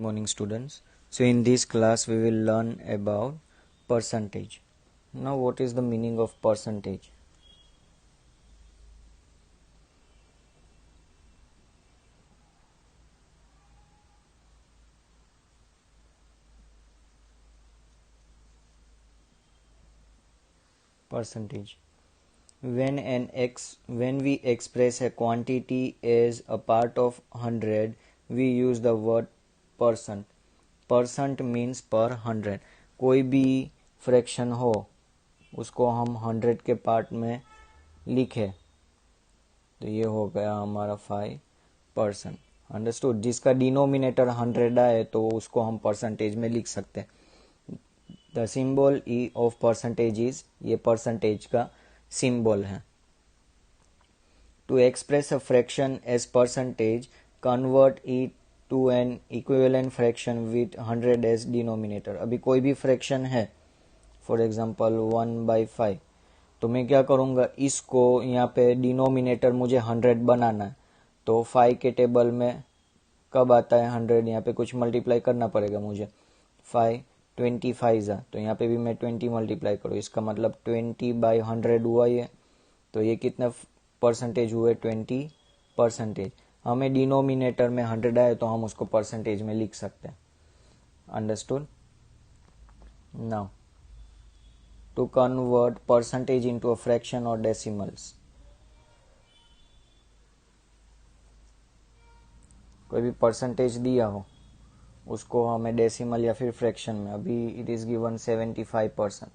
Morning students. So in this class we will learn about percentage. Now what is the meaning of percentage? Percentage. When we express a quantity as a part of 100, we use the word percent. Percent means per 100. कोई भी fraction हो उसको हम 100 के part में लिखे तो ये हो गया हमारा 5%. अंडरस्टूड. जिसका डिनोमिनेटर 100 आए तो उसको हम परसेंटेज में लिख सकते हैं. द सिंबल ई ऑफ परसेंटेज इज, ये परसेंटेज का सिंबल है. To express a fraction as percentage, convert it to an equivalent fraction with 100 as denominator. अभी कोई भी फ्रैक्शन है, फॉर एग्जांपल 1/5, तो मैं क्या करूँगा, इसको यहाँ पे डिनोमिनेटर मुझे 100 बनाना है. तो 5 के टेबल में कब आता है 100, यहाँ पे कुछ मल्टीप्लाई करना पड़ेगा मुझे. 5 25 तो यहाँ पे भी मैं 20 मल्टीप्लाई करूँ, इसका मतलब 20/100 हुआ ये. तो ये कितना परसेंटेज हुए, 20%. हमें डिनोमिनेटर में 100 आए तो हम उसको परसेंटेज में लिख सकते हैं. Understood. Now to convert percentage into a fraction or decimals. कोई भी परसेंटेज दिया हो उसको हमें डेसिमल या फिर फ्रैक्शन में, अभी इट इज गिवन 75%.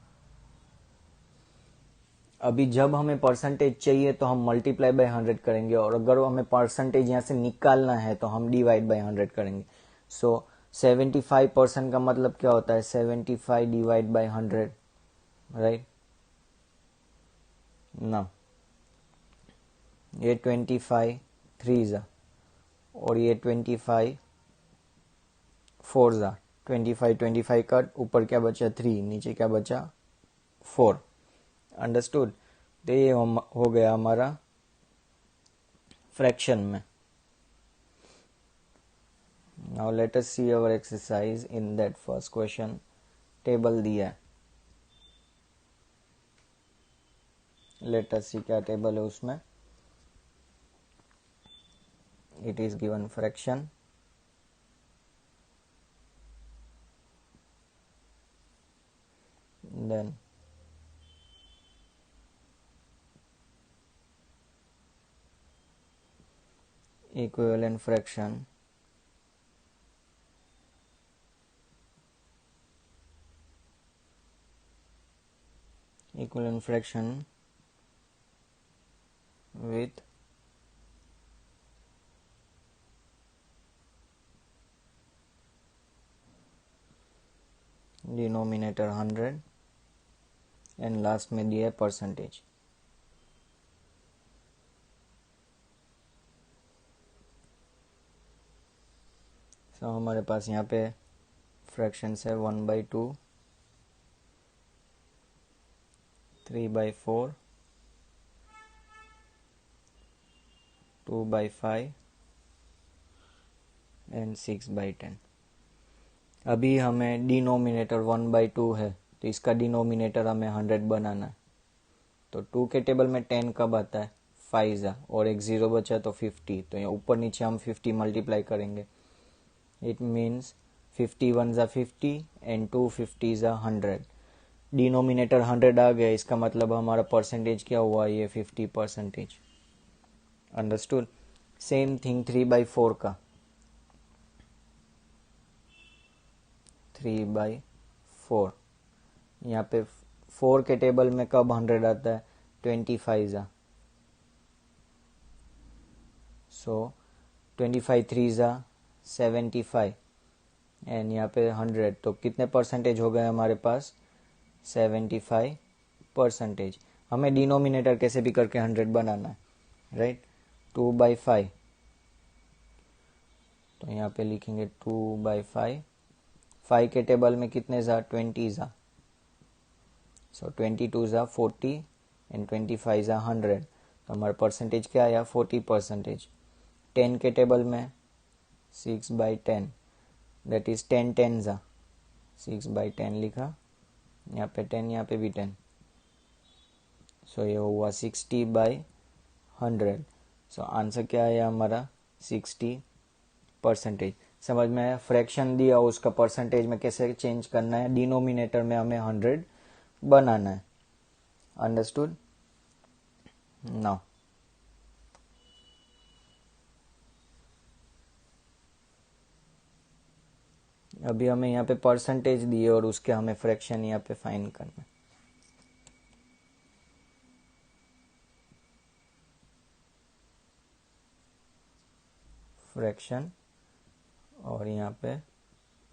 अभी जब हमें परसेंटेज चाहिए तो हम मल्टीप्लाई बाय 100 करेंगे, और अगर हमें परसेंटेज यहाँ से निकालना है तो हम डिवाइड बाय 100 करेंगे. सो 75% का मतलब क्या होता है, 75 डिवाइड बाय 100, राइट. ना ये 25 3 और ये 25 4 25 का ऊपर क्या बचा 3, नीचे क्या बचा 4. अंडरस्टूड. तो ये हो गया हमारा फ्रैक्शन में. Now let us see our exercise in that first question. Table दिया है, लेट अस सी क्या टेबल है उसमें. It is given fraction, then equivalent fraction, with denominator 100 and last में दिया है परसेंटेज. सो हमारे पास यहाँ पे फ्रैक्शंस है 1/2, 3/4, 2/5 एंड 6/10. अभी हमें डिनोमिनेटर 1/2 है तो इसका डिनोमिनेटर हमें 100 बनाना है. तो 2 के टेबल में 10 कब आता है, 5 और एक 0 बचा तो 50. तो यहाँ ऊपर नीचे हम 50 मल्टीप्लाई करेंगे. It means 50 1 50 and 2 50 100. डिनोमिनेटर 100 आ गया, इसका मतलब हमारा परसेंटेज क्या हुआ, ये 50%. अंडरस्टूड. सेम थिंग 3/4 का. 3/4 यहाँ पे 4 के टेबल में कब 100 आता है, 25. सो 25 3 75 एंड यहाँ पे 100, तो कितने परसेंटेज हो गए हमारे पास, 75%. हमें डिनोमिनेटर कैसे भी करके 100 बनाना है, राइट. 2/5, तो यहाँ पे लिखेंगे 2/5. 5 के टेबल में कितने 20. सो 22 40 एंड 25 100. तो हमारा परसेंटेज क्या आया, 40%. 10 के टेबल में 6/10. दैट इज 10 10 ज़ा 6/10 लिखा, यहाँ पे 10, यहाँ पे भी 10, सो ये हुआ 60/100। सो आंसर क्या है हमारा 60%। समझ में आया? फ्रैक्शन दिया, उसका परसेंटेज में कैसे चेंज करना है, डिनोमिनेटर में हमें 100 बनाना है। अंडरस्टूड? नाउ अभी हमें यहाँ पे परसेंटेज दिए और उसके हमें फ्रैक्शन यहाँ पे फाइंड करना है। फ्रैक्शन और यहाँ पे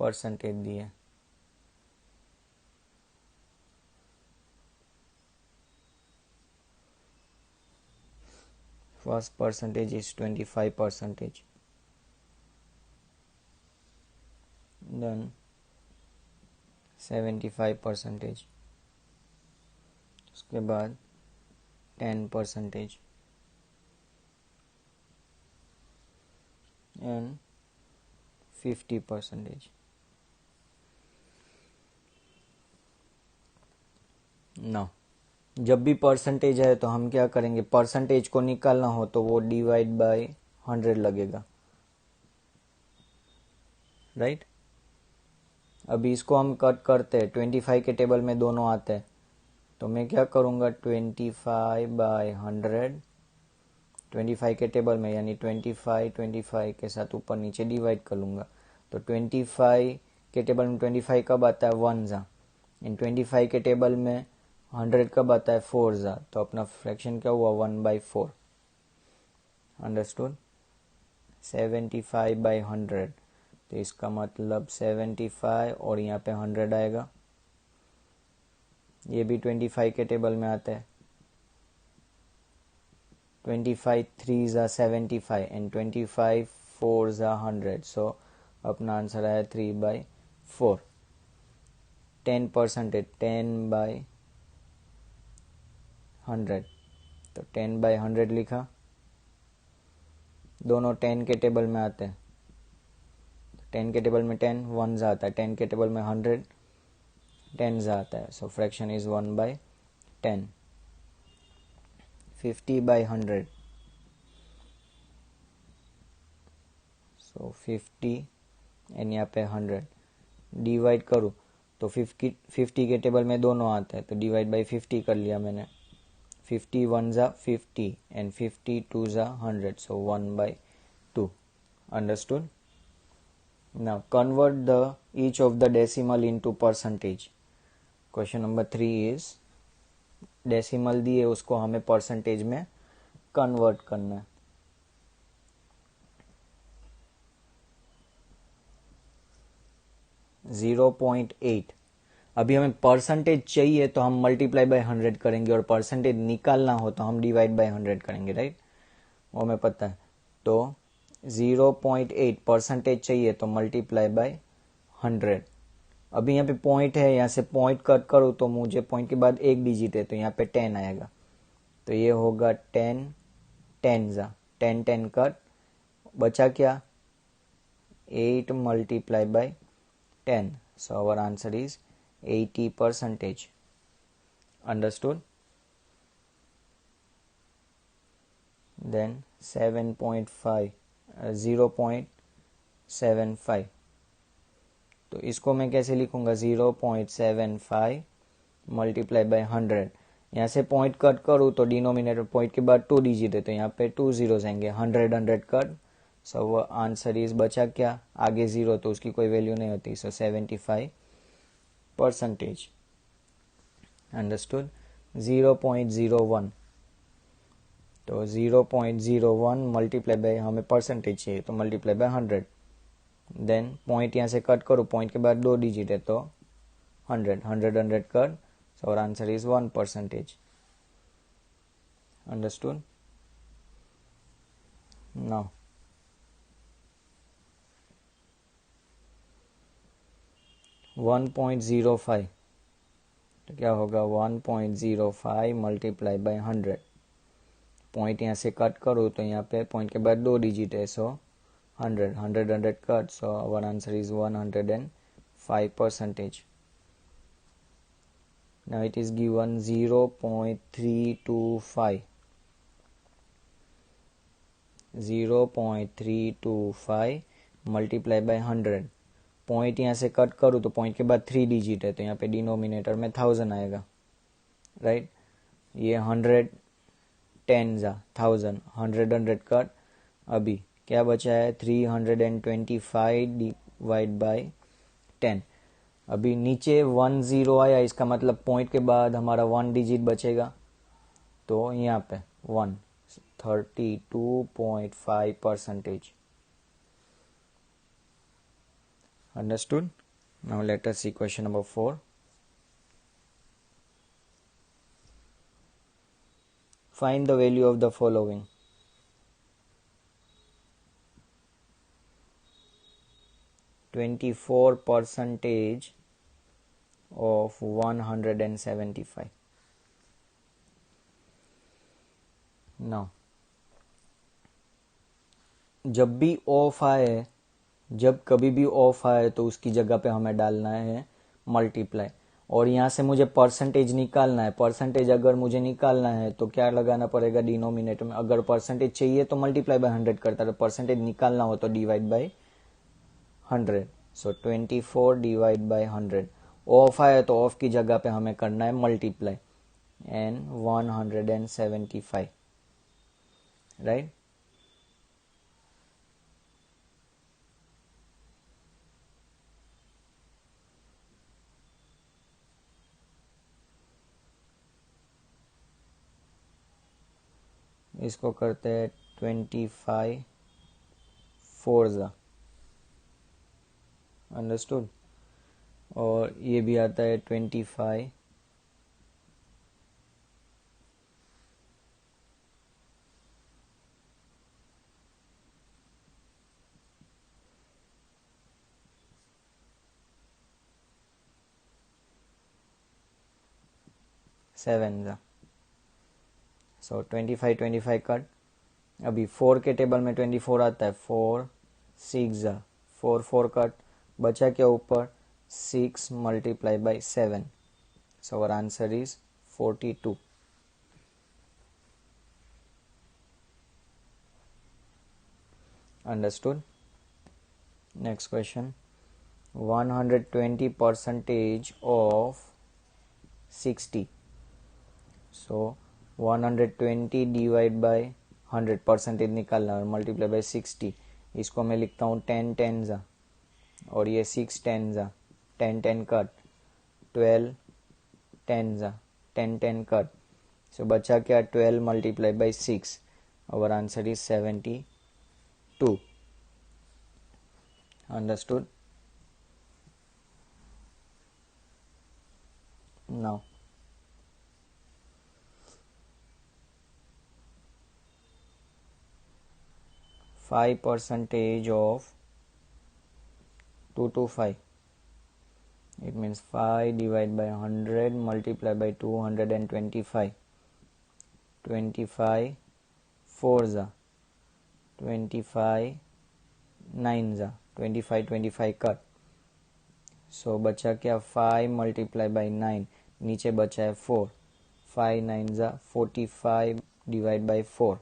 परसेंटेज दिए। फर्स्ट परसेंटेज इज 25%, then 75%, उसके बाद 10% एंड 50%। ना जब भी परसेंटेज है तो हम क्या करेंगे, परसेंटेज को निकालना हो तो वो डिवाइड बाय 100 लगेगा, राइट? अभी इसको हम कट करते हैं, 25 के टेबल में दोनों आते हैं, तो मैं क्या करूँगा 25/100 25 के टेबल में, यानी 25 के साथ ऊपर नीचे डिवाइड कर लूँगा। तो 25 के टेबल में 25 कब आता है 1 ज़ा, इन 25 के टेबल में 100 कब आता है 4 ज़ा, तो अपना फ्रैक्शन क्या हुआ 1/4। अंडरस्टूड? 75/100, तो इसका मतलब 75 और यहाँ पे 100 आएगा। ये भी 25 के टेबल में आता है, 25 3 ज़ा 75 एंड 25 4 ज़ा 100, सो अपना आंसर आया 3/4। 10%, 10/100, तो 10/100 लिखा, दोनों 10 के टेबल में आते हैं, 10 के टेबल में 10 1 ज़ा आता है, 10 के टेबल में 100 10 ज़ा आता है, सो फ्रैक्शन इज 1/10। 50/100, सो 50 एंड यहाँ पे 100 डिवाइड करूँ तो 50 के टेबल में दोनों आते हैं, तो डिवाइड बाई 50 कर लिया मैंने। 50 1 ज़ा 50 एंड 50 2 ज़ा 100, सो 1/2। Understood? Now convert the each of the decimal into percentage। Question number 3 is decimal दिए, उसको हमें परसेंटेज में कन्वर्ट करना है। .8। अभी हमें परसेंटेज चाहिए तो हम मल्टीप्लाई बाय 100 करेंगे, और परसेंटेज निकालना हो तो हम डिवाइड बाय 100 करेंगे, राइट? वो हमें पता है। तो 0.8 परसेंटेज चाहिए तो मल्टीप्लाई बाय 100। अभी यहाँ पे पॉइंट है, यहाँ से पॉइंट कट करो तो मुझे पॉइंट के बाद एक डिजिट है, तो यहाँ पे 10 आएगा, तो ये होगा 10 10 ज़ा 10 10 कट, बचा क्या 8 multiply by 10, so our answer is 80%। Understood? Then 7.5 0.75, तो इसको मैं कैसे लिखूंगा 0.75 मल्टीप्लाई बाय 100। यहाँ से पॉइंट कट करूँ तो डिनोमिनेटर पॉइंट के बाद 2 डिजिट है, तो यहाँ पे 2 जीरोस आएंगे, 100 100 कट, सो वो आंसर इज बचा क्या, आगे 0 तो उसकी कोई वैल्यू नहीं होती, सो 75%। अंडरस्टूड? 0.01, तो 0.01 मल्टीप्लाई बाय, हमें परसेंटेज चाहिए तो मल्टीप्लाई बाय 100, देन पॉइंट यहाँ से कट करो, पॉइंट के बाद 2 डिजिट है तो 100 100 100 cut, so our answer is 1%। Understood? Now 1.05, तो क्या होगा 1.05 मल्टीप्लाई बाय 100, पॉइंट यहाँ से कट करो तो यहाँ पे पॉइंट के बाद 2 डिजिट है, सो 100 cut, so our answer is 105%. Now it is given 0.325. 0.325 multiply by 100. Point यहाँ से कट करूँ तो पॉइंट के बाद 3 डिजिट है, तो यहाँ पे डिनोमिनेटर में 1000 आएगा, राइट. ये 100 10 1000, 100 कट. अभी क्या बचा है, 325 डिवाइड बाय 10. अभी नीचे 10 आया, इसका मतलब पॉइंट के बाद हमारा 1 डिजिट बचेगा, तो यहाँ पे 32.5%. Understood? Now let us see question number 4. Find the value of the following. %24 of 175. Now जब भी ऑफ आए, जब कभी भी ऑफ आए तो उसकी जगह पे हमें डालना है मल्टीप्लाई. और यहाँ से मुझे परसेंटेज निकालना है. परसेंटेज अगर मुझे निकालना है तो क्या लगाना पड़ेगा डिनोमिनेटर में. अगर परसेंटेज चाहिए तो मल्टीप्लाई बाय 100 करता है, परसेंटेज निकालना हो तो divide by 100. So 24 divide by 100. Of आए तो ऑफ की जगह पे हमें करना है मल्टीप्लाई, एंड 175, राइट. इसको करते हैं 25 4 अंडरस्टूड. और ये भी आता है 25 7. सो 25 कट. अभी 4 के टेबल में 24 आता है, 4 6 4 कट. बचा क्या ऊपर, 6 multiply by 7. So our answer is 42. Understood. Next question. 120% of 60. So 120 divide by 100 percentage निकालना और मल्टीप्लाई बाय 60. इसको मैं लिखता हूँ 10 10 और ये 6 10 10 10 कट. 12 10 10 10 कट. सो बचा क्या, 12 multiply by 6. Our answer is 72. Understood. Now five percentage of 225. It means 5 divided by 100 multiplied by 225. 25 4 25 9 25 cut. सो बचा क्या, 5 मल्टीप्लाई बाई 9. नीचे बचा है 4. 5 9 45 डिवाइड बाई 4.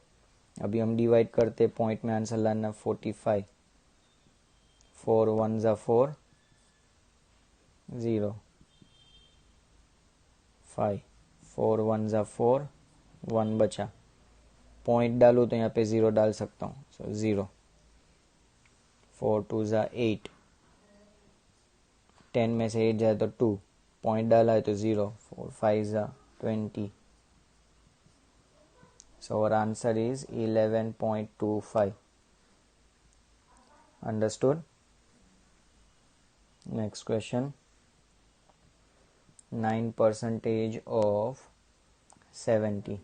अभी हम डिवाइड करते, पॉइंट में आंसर लाना 45. 4 1 4 0 5. 4 1 4 1 बचा. पॉइंट डालूँ तो यहाँ पे 0 डाल सकता हूँ, सो 0. 4 2 8. 10 में से 8 जाए तो 2. पॉइंट डाला है तो 0. 4 5 20. So our answer is 11.25. Understood? Next question. 9% of 70.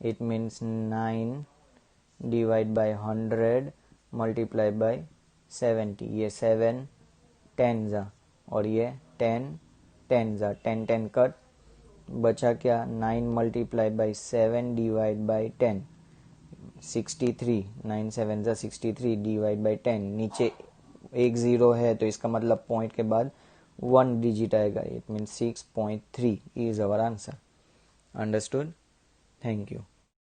It means 9 divided by 100 multiplied by 70. ये 7 10 और ये 10 10 10 10 कट. बचा क्या, 9 मल्टीप्लाई बाई 7 डिवाइड बाई 10. 63, 9 7 जा 63 डिवाइड बाई 10, नीचे एक ज़ीरो है तो इसका मतलब पॉइंट के बाद 1 डिजिट आएगा. It means 6.3 is our answer. Understood? Thank you.